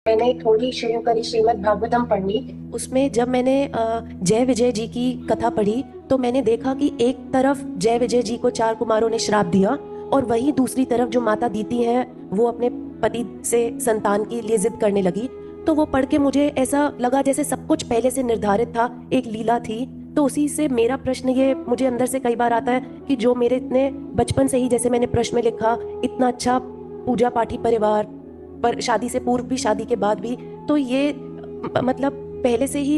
मैंने थोड़ी शुरू करी श्रीमद् भागवतम पढ़नी। उसमें जब मैंने जय विजय जी की कथा पढ़ी तो मैंने देखा कि एक तरफ जय विजय जी को 4 कुमारों ने श्राप दिया और वहीं दूसरी तरफ जो माता दीति हैं वो अपने पति से संतान के लिए जिद करने लगी। तो वो पढ़ के मुझे ऐसा लगा जैसे सब कुछ पहले से निर्धारित था, एक लीला थी। तो उसी से मेरा प्रश्न ये मुझे अंदर से कई बार आता है कि जो मेरे इतने बचपन से ही, जैसे मैंने प्रश्न में लिखा, इतना अच्छा पूजा पाठी परिवार, पर शादी से पूर्व भी शादी के बाद भी, तो ये मतलब पहले से ही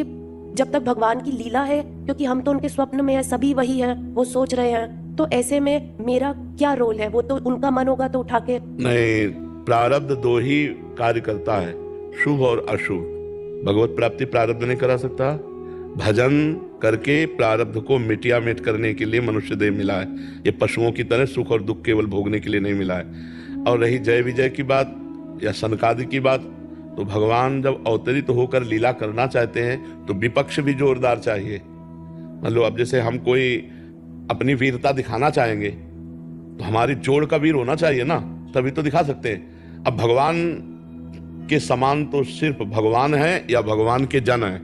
जब तक भगवान की लीला है, क्योंकि हम तो उनके स्वप्न में है, सभी वही हैं, वो सोच रहे हैं, तो ऐसे में मेरा क्या रोल है? वो तो उनका मन होगा तो उठा के नहीं, प्रारब्ध दो ही कार्य करता है, शुभ और अशुभ। भगवत प्राप्ति प्रारब्ध नहीं करा सकता। भजन करके प्रारब्ध को मिटिया मिट करने के लिए मनुष्य देह मिला है। ये पशुओं की तरह सुख और दुख केवल भोगने के लिए नहीं मिला है। और रही जय विजय की बात या सनकादि की बात, तो भगवान जब अवतरित होकर लीला करना चाहते हैं तो विपक्ष भी जोरदार चाहिए। मतलब अब जैसे हम कोई अपनी वीरता दिखाना चाहेंगे तो हमारी जोड़ का वीर होना चाहिए ना, तभी तो दिखा सकते हैं। अब भगवान के समान तो सिर्फ भगवान है या भगवान के जन है।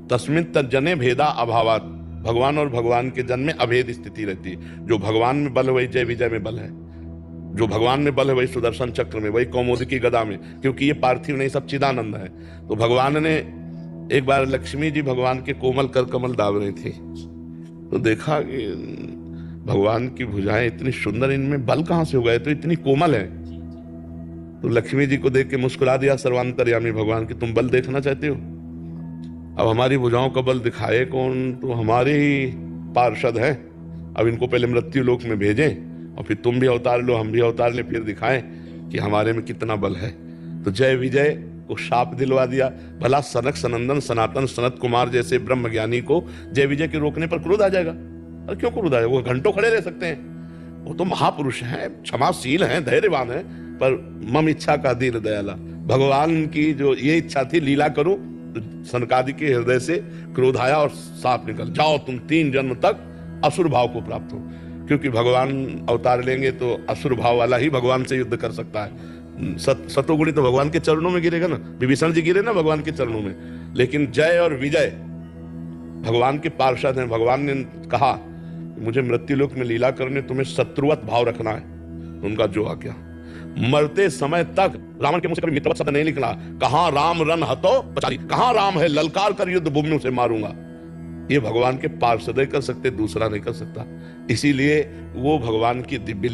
तस्मिन् तज्जने भेदा अभावात, भगवान और भगवान के जन में अभेद स्थिति रहती है। जो भगवान में बल है वही जय विजय में बल है, जो भगवान में बल है वही सुदर्शन चक्र में, वही कौमुदी गदा में, क्योंकि ये पार्थिव नहीं, सब चिदानंद है। तो भगवान ने एक बार, लक्ष्मी जी भगवान के कोमल कर कमल दाब रही थी, तो देखा कि भगवान की भुजाएं इतनी सुंदर, इनमें बल कहां से हो गए, तो इतनी कोमल है। तो लक्ष्मी जी को देख के मुस्कुरा दिया सर्वांतर्यामी भगवान कि तुम बल देखना चाहते हो। अब हमारी भुजाओं का बल दिखाए कौन? तो हमारे ही पार्षद हैं। अब इनको पहले मृत्यु लोक में भेजें और फिर तुम भी अवतार लो, हम भी अवतार ले, फिर दिखाएं कि हमारे में कितना बल है। तो जय विजय को शाप दिलवा दिया। भला सनक सनंदन सनातन सनत कुमार जैसे ब्रह्मज्ञानी को जय विजय के रोकने पर क्रोध आ जाएगा? और क्यों क्रोध आएगा? वो घंटों खड़े रह सकते हैं। वो तो महापुरुष हैं, क्षमाशील हैं, धैर्यवान हैं, पर मम इच्छा का दीन दयाला। भगवान की जो ये इच्छा थी, लीला करो, तो सनकादि के हृदय से क्रोध आया और साफ निकल, जाओ तुम 3 जन्म तक असुर भाव को प्राप्त हो। क्योंकि भगवान अवतार लेंगे तो असुर भाव वाला ही भगवान से युद्ध कर सकता है। सतोगुणी तो भगवान के चरणों में गिरेगा ना, विभीषण जी गिरे ना भगवान के चरणों में। लेकिन जय और विजय भगवान के पार्षद हैं। भगवान ने कहा मुझे मृत्युलोक में लीला करने, तुम्हें शत्रुवत भाव रखना है। उनका जो आ गया, मरते समय तक रावण के मुंह से कभी मित्रवत शब्द नहीं निकला। कहां राम रन हतो पचारी, कहां राम है ललकार कर युद्ध भूमि से मारूंगा। ये भगवान के पार्षद कर सकते, दूसरा नहीं कर सकता। इसीलिए वो भगवान की दिव्य